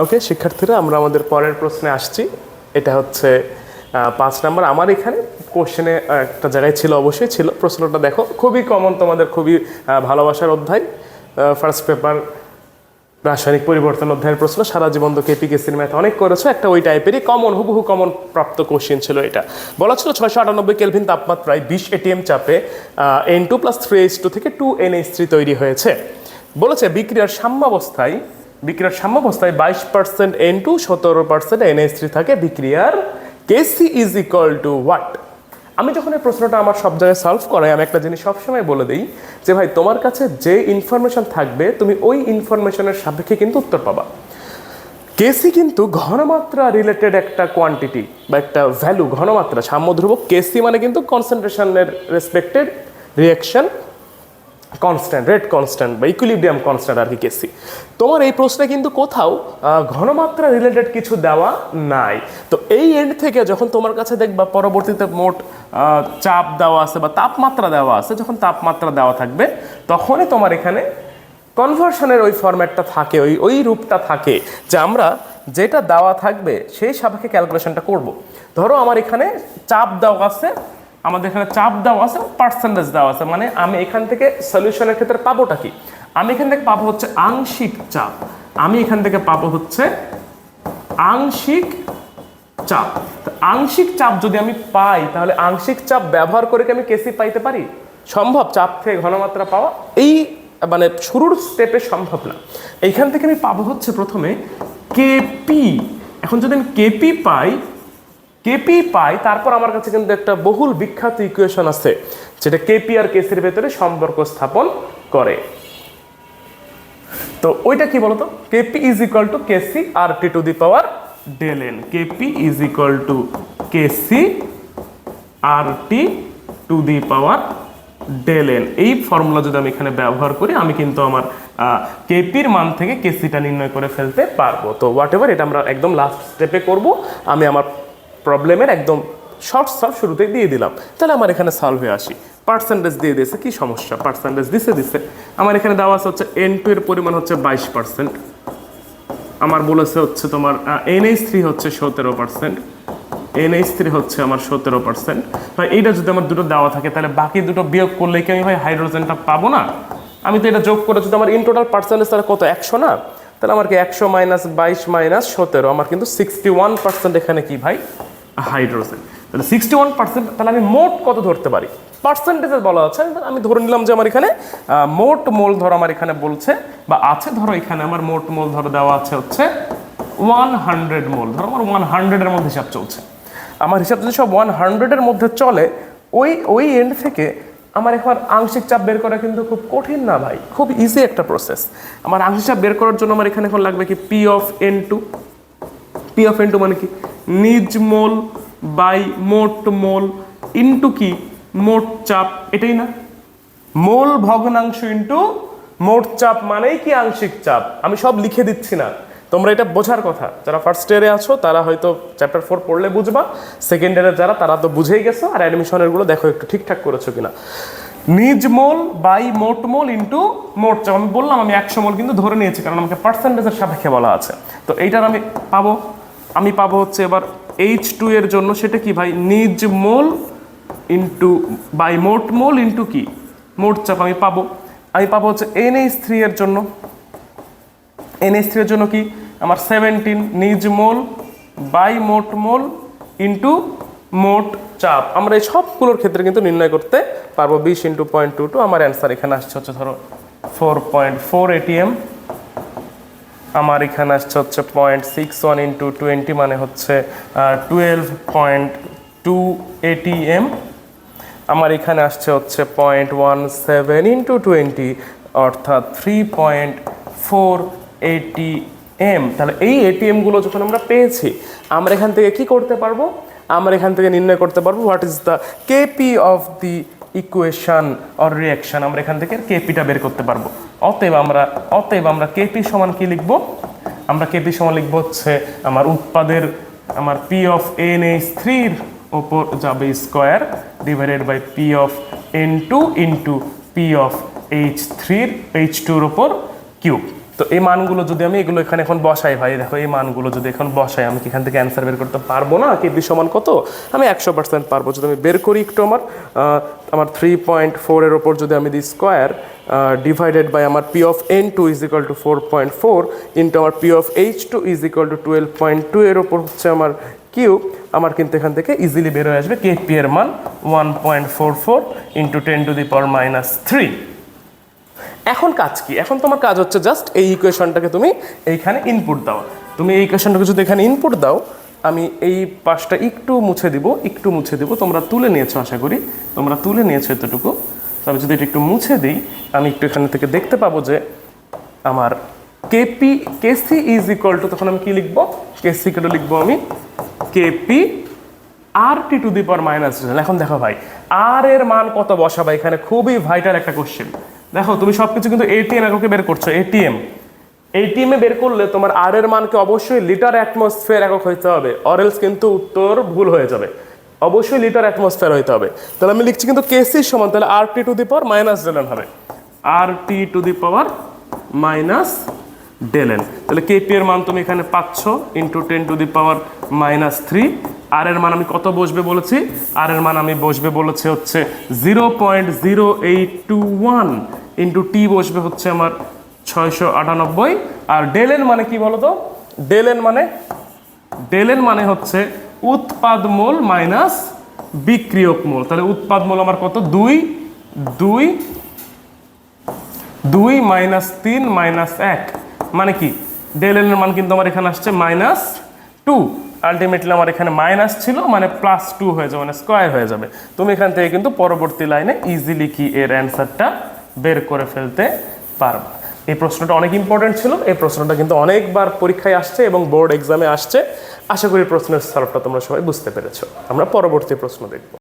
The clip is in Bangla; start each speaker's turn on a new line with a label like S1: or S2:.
S1: ওকে শিক্ষার্থীরা, আমরা আমাদের পরের প্রশ্নে আসছি। এটা হচ্ছে 5 নাম্বার। আমার এখানে কোশ্চেনে একটা জায়গায় ছিল, অবশ্যই ছিল। প্রশ্নটা দেখো, খুবই কমন, তোমাদের খুবই ভালোবাসার অধ্যায়, ফার্স্ট পেপার রাসায়নিক পরিবর্তন অধ্যায়ের প্রশ্ন। সারা জীবন তো কেপিকেসির ম্যাথ অনেক করেছো, একটা ওই টাইপেরই কমন, হুবহু কমন প্রাপ্ত কোশ্চেন ছিল এটা। বলা ছিল 698 কেলভিন তাপমাত্রায় 20 ATM চাপে N2 + 3H2 থেকে 2NH3 তৈরি হয়েছে। বলেছে বিক্রিয়ার সাম্যাবস্থায় 22% N2 17% NH3 থাকে। বিক্রিয়ার Kc is equal two what? আমি যখন এই প্রশ্নটা আমার সব জায়গায় সলভ করাই, আমি একটা জিনিস সবসময় বলে দিই যে ভাই, তোমার কাছে যে ইনফরমেশন থাকবে তুমি ওই ইনফরমেশনের সাপেক্ষে কিন্তু উত্তর পাবা। কেসি কিন্তু ঘনমাত্রা রিলেটেড একটা কোয়ান্টিটি বা একটা ভ্যালু, ঘনমাত্রা সাম্যধ্রুবক। কেসি মানে কিন্তু কনসেন্ট্রেশনের respected reaction constant, rate constant বা ইকুইলিব্রিয়াম কনস্ট্যান্ট আর কি কেসি। তোমার এই প্রশ্নে কিন্তু কোথাও ঘনমাত্রা রিলেটেড কিছু দেওয়া নাই। তো এই এন্ড থেকে যখন তোমার কাছে দেখবা পরবর্তীতে মোট চাপ দেওয়া আছে বা তাপমাত্রা দেওয়া আছে, যখন তাপমাত্রা দেওয়া থাকবে তখনই তোমার এখানে কনভার্সনের ওই ফরম্যাটটা থাকে, ওই রূপটা থাকে যে আমরা যেটা দেওয়া থাকবে সেই সাপেক্ষে ক্যালকুলেশনটা করব। ধরো আমার এখানে চাপ দেওয়া আছে, আমাদের এখানে চাপ দেওয়া আছে, পার্সেন্টেজ দেওয়া আছে, মানে আমি এখান থেকে সলিউশনের ক্ষেত্রে পাবোটা কি? আমি এখান থেকে পাবো হচ্ছে আংশিক চাপ। আমি এখান থেকে পাবো হচ্ছে আংশিক চাপ। আংশিক চাপ যদি আমি পাই, তাহলে আংশিক চাপ ব্যবহার করে কি আমি কেসি পাইতে পারি? সম্ভব? চাপ থেকে ঘনমাত্রা পাওয়া এই মানে শুরুর স্টেপে সম্ভব না। এইখান থেকে আমি পাবো হচ্ছে প্রথমে কেপি। এখন যদি আমি কেপি পাই, তারপর আমার কাছে কিন্তু একটা বহুল বিখ্যাত ইকুয়েশন আছে যেটা কেপি আর কেসির ভেতরে সম্পর্ক স্থাপন করে। তো ওইটা কি বলতো? KP is equal to KC R T to the power del N. KP is equal to KC R T to the power del N. এই ফর্মুলা যদি আমি এখানে ব্যবহার করি, আমি কিন্তু আমার কেপির মান থেকে কেসিটা নির্ণয় করে ফেলতে পারবো। তো হোয়াট এভার, এটা আমরা একদম লাস্ট স্টেপে করব। আমি আমার প্রবলেমের একদম শর্ট সলভ শুরুতেই দিয়ে দিলাম। তাহলে আমার এখানে সলভ হয়ে আসি। পার্সেন্টেজ দিয়ে দিয়েছে, কি সমস্যা? পার্সেন্টেজ দিছে। আমার এখানে দেওয়া আছে হচ্ছে N2 এর পরিমাণ হচ্ছে 22%। আমার বলেছে হচ্ছে তোমার NH3 হচ্ছে 17%, NH3 হচ্ছে আমার 17%। ভাই এইটা যদি আমার দুটো দেওয়া থাকে, তাহলে বাকি দুটো বিয়োগ করলে কি আমি ভাই হাইড্রোজেনটা পাবো না? আমি তো এটা যোগ করে যদি আমার ইন টোটাল পার্সেন্টেজ তাহলে কত? 100 না? তাহলে আমার কি 100 - 22 - 17, আমার কিন্তু 61% এখানে কি ভাই? হাইড্রোজেন। তাহলে 61%, তাহলে আমি মোট কত ধরতে পারি? পার্সেন্টেজে বলা আছে, আমি ধরে নিলাম যে আমার এখানে মোট মোল ধরো আমার এখানে বলছে বা আছে, ধরো এখানে আমার মোট মোল ধরো দেওয়া আছে হচ্ছে 100 মোল। ধরো আমার 100 এর মধ্যে হিসাব চলছে। আমার হিসাব যদি সব 100 এর মধ্যে চলে, ওই এন্ড থেকে আমার এখন আংশিক চাপ বের করা কিন্তু খুব কঠিন না ভাই, খুব ইজি একটা প্রসেস। আমার আংশিক চাপ বের করার জন্য আমার এখানে এখন লাগবে কি? পি অফ N2 মানে কি? নিজ মোল বাই মোট মোল ইন্টু কি? মোট চাপ। এটাই না? মোল ভগ্নাংশ ইন্টু মোট চাপ মানেই কি? আংশিক চাপ। আমি সব লিখে দিচ্ছি না, তোমরা এটা বোঝার কথা। যারা ফার্স্ট ইয়ারে আছো তারা হয়তো চ্যাপ্টার 4 পড়লে বুঝবা, সেকেন্ড ইয়ারে যারা তারা তো বুঝেই গেছো। আর অ্যাডমিশনের গুলো দেখো একটু ঠিকঠাক করেছো কিনা। নিজ মোল বাই মোট মোল ইন্টু মোট চাপ। আমি বললাম আমি 100 মোল কিন্তু ধরে নিয়েছি, কারণ আমাকে পার্সেন্টেজের সাপেক্ষে বলা আছে। তো এইটার আমি পাবো হচ্ছে এবার H2 এর জন্য, সেটা কি ভাই? নিজ মোল ইন্টু বাই মোট মোল ইন্টু কি? মোট চাপ। আমি পাবো হচ্ছে NH3 এর জন্য। NH3 এর জন্য কি? আমার 17 নিজ মোল বাই মোট মোল ইন্টু মোট চাপ। আমরা এই সবগুলোর ক্ষেত্রে কিন্তু নির্ণয় করতে পারবো। 20 × 0.22, আমার অ্যান্সার এখানে আসছে হচ্ছে ধরো 4.4 ATM। আমার এখানে আসছে হচ্ছে 0.61 × 20 মানে হচ্ছে 12.2 ATM। আমার এখানে আসছে হচ্ছে 0.17 × 20 অর্থাৎ 3.4 ATM। তাহলে এই ATM গুলো যখন আমরা পেয়েছি, আমরা এখান থেকে কি করতে পারবো? আমরা এখান থেকে নির্ণয় করতে পারবো what is the KP of the equation or reaction. আমরা এখান থেকে কেপিটা বের করতে পারবো। অতএব আমরা কেপি সমান কি লিখবো? আমরা কেপি সমান লিখবো হচ্ছে আমার উৎপাদের আমার পি অফ NH3 এর ওপর যাবে square divided by P of N2 into P of H2 এর ওপর কিউব। তো এই মানগুলো যদি আমি এগুলো এখানে এখন বসাই ভাই, দেখো এই মানগুলো যদি এখন বসাই, আমি কি এখান থেকে অ্যান্সার বের করতে পারবো না? কেপি সমান কত? আমি 100% পারবো। যদি আমি বের করি একটু, আমার 3.4 এর ওপর যদি আমি দিই স্কোয়ার ডিভাইডেড বাই আমার P of N2 is equal to 4.4 into আমার P of H2 is equal to 12.2 এর ওপর হচ্ছে আমার কিউব, আমার কিন্তু এখান থেকে ইজিলি বের হয়ে আসবে কেপি এর মান 1.44 ইন্টু 10⁻³ এখন কাজ কি? এখন তোমার কাজ হচ্ছে জাস্ট এই ইকুয়েশনটাকে তুমি এইখানে ইনপুট দাও। তুমি এই ইকুয়েশনটাকে যদি এখানে ইনপুট দাও, আমি এই পাশটা একটু মুছে দিব, তোমরা তুলে নিয়েছো, আশা করি তোমরা তুলে নিয়েছো এতটুকু। তবে যদি এটা একটু মুছে দিই, আমি একটু এখান থেকে দেখতে পাবো যে আমার কেসি ইজ ইকুয়াল টু, তখন আমি কি লিখবো? কেসি কেটে লিখবো আমি কেপি RT টু দি পাওয়ার -10। এখন দেখো ভাই, আর এর মান কত বসাবা এখানে, খুবই ভাইটাল একটা কোশ্চেন। দেখো তুমি সবকিছু কিন্তু এটিএম এককে বের করছো, এটিএম এ বের করলে তোমার আর এর মানকে অবশ্যই লিটার অ্যাটমসফিয়ার একক হইতে হবে, অরেলস কিন্তু উত্তর ভুল হয়ে যাবে। অবশ্যই লিটার অ্যাটমসফিয়ার হইতে হবে। তাহলে আমি লিখছি কিন্তু কেসি সমান, তাহলে RT টু দি পাওয়ার -10 হবে, RT টু দি পাওয়ার -10। তাহলে কেপি এর মান তুমি এখানে পাচ্ছ ইন্টু 10 টু দি পাওয়ার -3। আর এর মান আমি কত বসবে বলেছি? আর এর মান আমি বসবে বলেছি হচ্ছে 0.0821 ইন্টু টি বসবে হচ্ছে আমার 698। আর ডেল এন মানে কি বলো তো? ডেল এন মানে হচ্ছে উৎপাদ মোল মাইনাস বিক্রিয়ক মোল। তাহলে উৎপাদ মোল আমার কত? 2 -3 -1 মানে কি? ডেল এন এর মান কিন্তু আমার এখানে আসছে -2। আলটিমেটলি আমার এখানে মাইনাস ছিল, মানে +2 হয়ে যাবে, মানে স্কোয়ার হয়ে যাবে। তুমি এখান থেকে কিন্তু পরবর্তী লাইনে ইজিলি কি এর অ্যান্সারটা বের করে ফেলতে পারবা। এই প্রশ্নটা অনেক ইম্পর্টেন্ট ছিল, এই প্রশ্নটা কিন্তু অনেকবার পরীক্ষায় আসছে এবং বোর্ড এক্সামে আসছে। আশা করি প্রশ্নের সলভটা তোমরা সবাই বুঝতে পেরেছো। আমরা পরবর্তী প্রশ্ন দেখব।